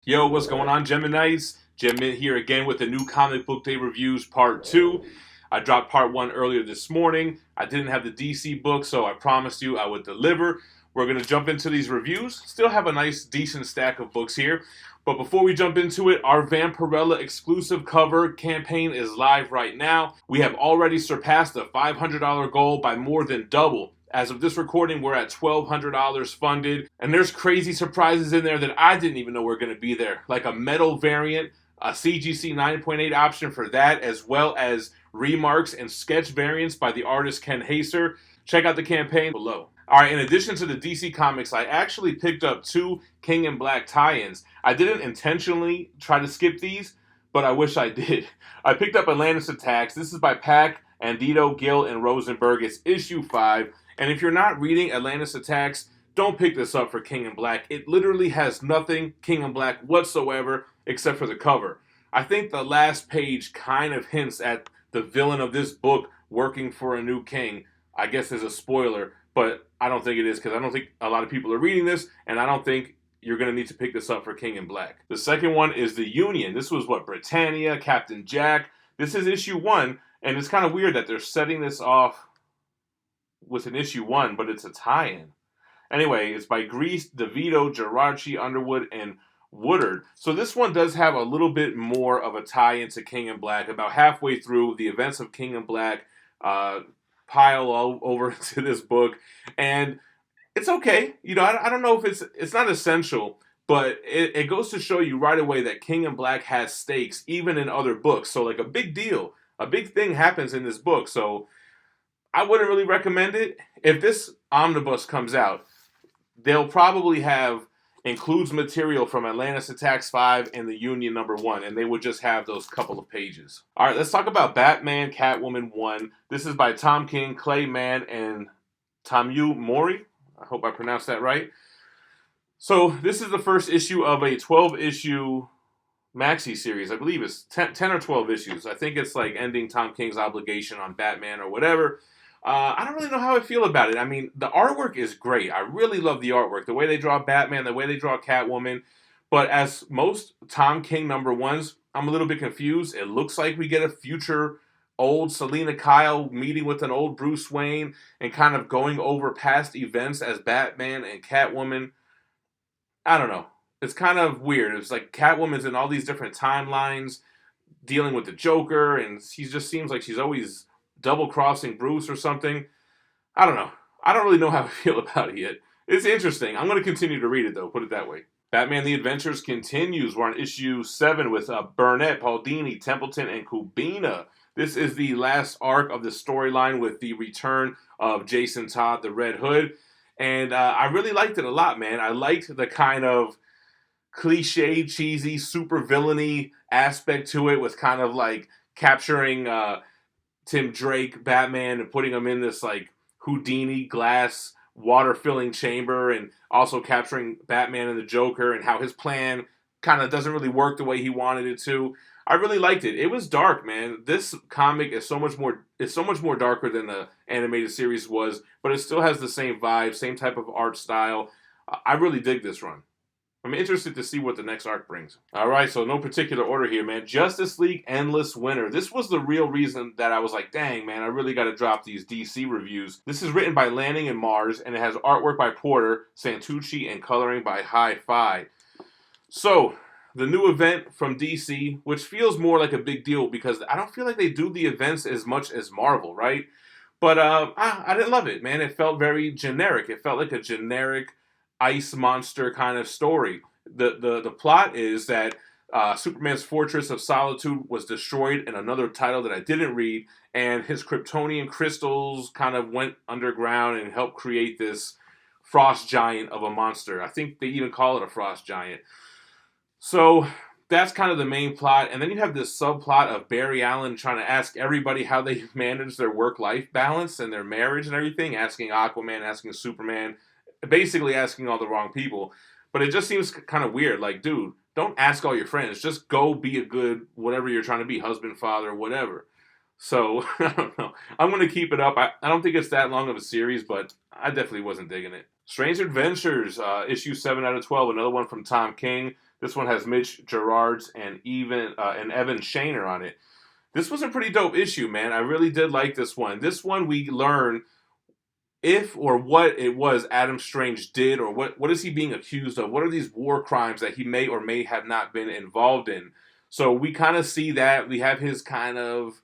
Yo, what's going on, GemMintnites? GemMint here again with the new comic book day reviews part 2. I dropped part 1 earlier this morning. I didn't have the DC book, so I promised you I would deliver. We're going to jump into these reviews. Still have a nice, decent stack of books here. But before we jump into it, our Vampirella exclusive cover campaign is live right now. We have already surpassed the $500 goal by more than double. As of this recording, we're at $1,200 funded, and there's crazy surprises in there that I didn't even know were going to be there, like a metal variant, a CGC 9.8 option for that, as well as remarks and sketch variants by the artist Ken Haser. Check out the campaign below. Alright, in addition to the DC Comics, I actually picked up 2 King in Black tie-ins. I didn't intentionally try to skip these, but I wish I did. I picked up Atlantis Attacks. This is by Pack, Andito, Gill, and Rosenberg. It's issue 5. And if you're not reading Atlantis Attacks, don't pick this up for King in Black. It literally has nothing King in Black whatsoever except for the cover. I think the last page kind of hints at the villain of this book working for a new king. I guess as a spoiler, but I don't think it is because I don't think a lot of people are reading this, and I don't think you're going to need to pick this up for King in Black. The second one is The Union. This was what, Britannia, Captain Jack. This is issue 1, and it's kind of weird that they're setting this off with an issue 1, but it's a tie-in. Anyway, it's by Grease, DeVito, Geraci, Underwood, and Woodard. So this one does have a little bit more of a tie-in to King in Black. About halfway through, the events of King in Black pile all over to this book, and it's okay. You know, I don't know if it's not essential, but it goes to show you right away that King in Black has stakes, even in other books. So like a big deal, a big thing happens in this book. So I wouldn't really recommend it. If this omnibus comes out, they'll probably have includes material from Atlantis Attacks 5 and The Union #1, and they would just have those couple of pages. All right, let's talk about Batman Catwoman 1. This is by Tom King, Clay Mann, and Tamu Mori. I hope I pronounced that right. So this is the first issue of a 12-issue maxi series. I believe it's 10 or 12 issues. I think it's like ending Tom King's obligation on Batman or whatever. I don't really know how I feel about it. I mean, the artwork is great. I really love the artwork. The way they draw Batman, the way they draw Catwoman. But as most Tom King #1s, I'm a little bit confused. It looks like we get a future old Selina Kyle meeting with an old Bruce Wayne and kind of going over past events as Batman and Catwoman. I don't know. It's kind of weird. It's like Catwoman's in all these different timelines dealing with the Joker, and she just seems like she's always double-crossing Bruce or something. I don't know. I don't really know how I feel about it yet. It's interesting. I'm going to continue to read it, though. Put it that way. Batman The Adventures continues. We're on issue 7 with Burnett, Paul Dini, Templeton, and Kubina. This is the last arc of the storyline with the return of Jason Todd, the Red Hood. And I really liked it a lot, man. I liked the kind of cliche, cheesy, super villainy aspect to it with kind of like capturing Tim Drake, Batman, and putting him in this like Houdini glass water-filling chamber, and also capturing Batman and the Joker and how his plan kind of doesn't really work the way he wanted it to. I really liked it. It was dark, man. This comic is so much more darker than the animated series was, but it still has the same vibe, same type of art style. I really dig this run. I'm interested to see what the next arc brings. Alright, so no particular order here, man. Justice League Endless Winter. This was the real reason that I was like, dang, man, I really got to drop these DC reviews. This is written by Lanning and Mars, and it has artwork by Porter, Santucci, and coloring by Hi-Fi. So, the new event from DC, which feels more like a big deal because I don't feel like they do the events as much as Marvel, right? But I didn't love it, man. It felt very generic. It felt like a generic ice monster kind of story. The plot is that Superman's Fortress of Solitude was destroyed in another title that I didn't read, and his Kryptonian crystals kind of went underground and helped create this frost giant of a monster. I think they even call it a frost giant. So that's kind of the main plot, and then you have this subplot of Barry Allen trying to ask everybody how they manage their work-life balance and their marriage and everything, asking Aquaman, asking Superman, basically asking all the wrong people. But it just seems kind of weird. Like, dude, don't ask all your friends. Just go be a good whatever you're trying to be, husband, father, whatever. So, I don't know. I'm going to keep it up. I don't think it's that long of a series, but I definitely wasn't digging it. Strange Adventures, issue 7 out of 12, another one from Tom King. This one has Mitch Gerards and Evan Shaner on it. This was a pretty dope issue, man. I really did like this one. This one we learn if or what it was Adam Strange did, or what is he being accused of? What are these war crimes that he may or may have not been involved in? So we kind of see that. We have his kind of,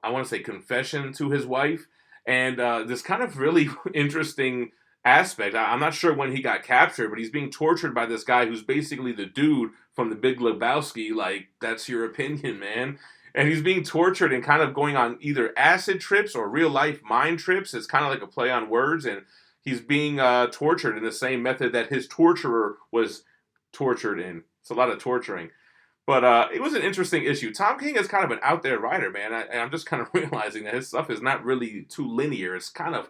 I want to say, confession to his wife, and this kind of really interesting aspect. I'm not sure when he got captured, but he's being tortured by this guy who's basically the dude from The Big Lebowski. Like, that's your opinion, man. And he's being tortured and kind of going on either acid trips or real life mind trips. It's kind of like a play on words, and he's being tortured in the same method that his torturer was tortured in. It's a lot of torturing. But it was an interesting issue. Tom King is kind of an out there writer, man. And I'm just kind of realizing that his stuff is not really too linear. It's kind of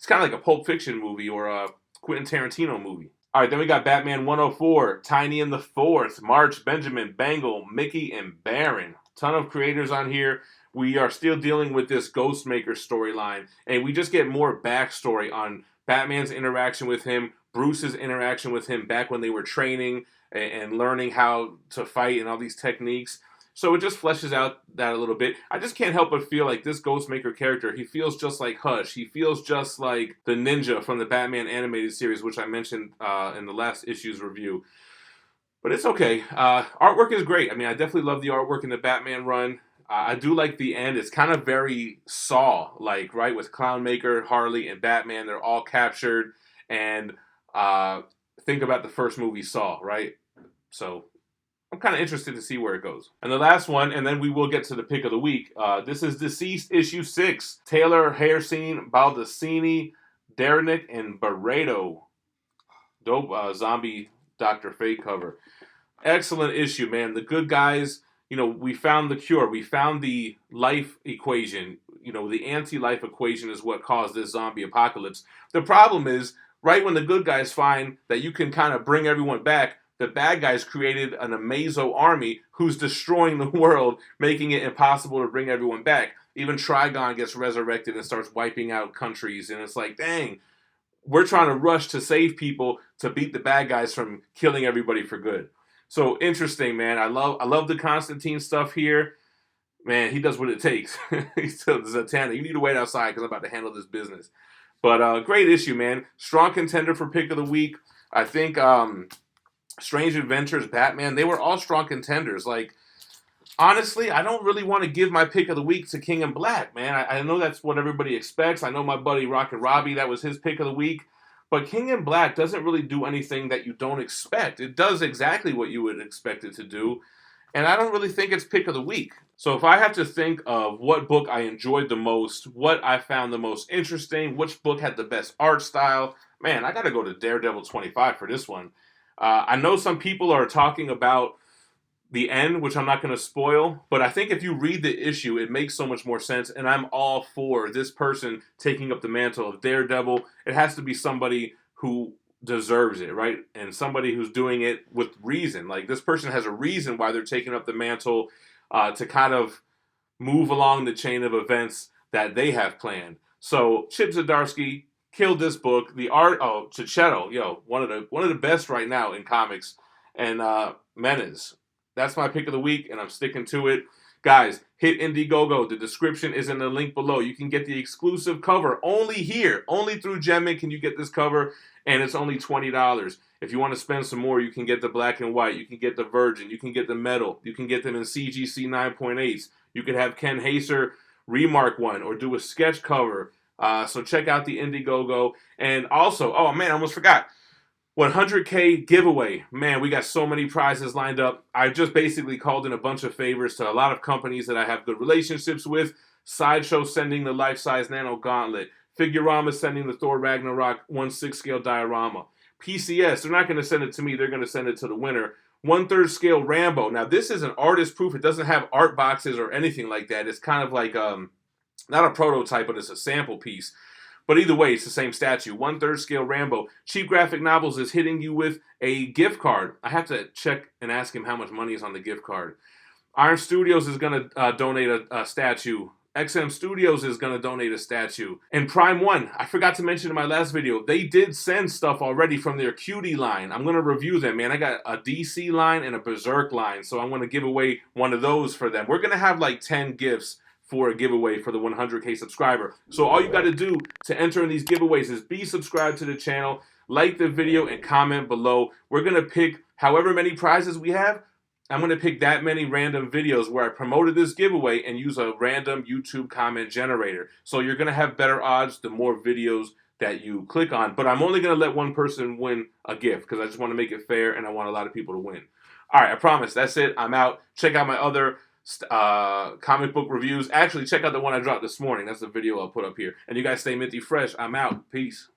like a Pulp Fiction movie or a Quentin Tarantino movie. All right, then we got Batman 104, Tiny and the Fourth, March, Benjamin, Bangle, Mickey, and Baron. Ton of creators on here. We are still dealing with this Ghostmaker storyline, and we just get more backstory on Batman's interaction with him, Bruce's interaction with him back when they were training and learning how to fight and all these techniques. So it just fleshes out that a little bit. I just can't help but feel like this Ghostmaker character, he feels just like Hush. He feels just like the ninja from the Batman animated series, which I mentioned in the last issue's review. But it's okay. Artwork is great. I mean, I definitely love the artwork in the Batman run. I do like the end. It's kind of very Saw-like, right? With Clownmaker, Harley, and Batman. They're all captured. And think about the first movie, Saw, right? So I'm kind of interested to see where it goes. And the last one, and then we will get to the pick of the week. This is Deceased issue 6. Taylor, Hairsine, Baldacini, Derenick, and Barreto. Dope zombie Dr. Fate cover. Excellent issue, man. The good guys, we found the cure. We found the life equation. The anti-life equation is what caused this zombie apocalypse. The problem is, right when the good guys find that you can kind of bring everyone back, the bad guys created an Amazo army who's destroying the world, making it impossible to bring everyone back. Even Trigon gets resurrected and starts wiping out countries. And it's like, dang, we're trying to rush to save people to beat the bad guys from killing everybody for good. So interesting, man. I love the Constantine stuff here. Man, he does what it takes. He's still Zatanna. You need to wait outside because I'm about to handle this business. But great issue, man. Strong contender for pick of the week. I think Strange Adventures, Batman, they were all strong contenders. Like, honestly, I don't really want to give my pick of the week to King in Black, man. I know that's what everybody expects. I know my buddy Rocket Robbie, that was his pick of the week. But King in Black doesn't really do anything that you don't expect. It does exactly what you would expect it to do. And I don't really think it's pick of the week. So if I have to think of what book I enjoyed the most, what I found the most interesting, which book had the best art style, man, I got to go to Daredevil 25 for this one. I know some people are talking about the end, which I'm not going to spoil, but I think if you read the issue, it makes so much more sense, and I'm all for this person taking up the mantle of Daredevil. It has to be somebody who deserves it, right? And somebody who's doing it with reason. Like, this person has a reason why they're taking up the mantle to kind of move along the chain of events that they have planned. So, Chip Zdarsky killed this book. The art, Chichetto, one of the best right now in comics, and Menace. That's my pick of the week, and I'm sticking to it. Guys, hit Indiegogo. The description is in the link below. You can get the exclusive cover only here. Only through GemMint can you get this cover, and it's only $20. If you want to spend some more, you can get the black and white. You can get the Virgin. You can get the metal. You can get them in CGC 9.8s. You could have Ken Haser remark one or do a sketch cover. So check out the Indiegogo. And also, oh man, I almost forgot. 100K giveaway. Man, we got so many prizes lined up. I just basically called in a bunch of favors to a lot of companies that I have good relationships with. Sideshow sending the life-size Nano Gauntlet. Figurama sending the Thor Ragnarok 1/6 scale diorama. PCS, they're not going to send it to me. They're going to send it to the winner. 1/3 scale Rambo. Now, this is an artist proof. It doesn't have art boxes or anything like that. It's kind of like, not a prototype, but it's a sample piece. But either way, it's the same statue. 1/3 scale Rambo. Cheap Graphic Novels is hitting you with a gift card. I have to check and ask him how much money is on the gift card. Iron Studios is going to donate a statue XM Studios is going to donate a statue. And Prime One, I forgot to mention in my last video, they did send stuff already from their Cutie line. I'm going to review them, man. I got a DC line and a Berserk line, so I'm going to give away one of those for them. We're going to have like 10 gifts for a giveaway for the 100K subscriber. So all you got to do to enter in these giveaways is be subscribed to the channel, like the video, and comment below. We're going to pick however many prizes we have. I'm going to pick that many random videos where I promoted this giveaway and use a random YouTube comment generator. So you're going to have better odds the more videos that you click on. But I'm only going to let one person win a gift because I just want to make it fair and I want a lot of people to win. All right, I promise. That's it. I'm out. Check out my other comic book reviews. Actually, check out the one I dropped this morning. That's the video I'll put up here. And you guys stay minty fresh. I'm out. Peace.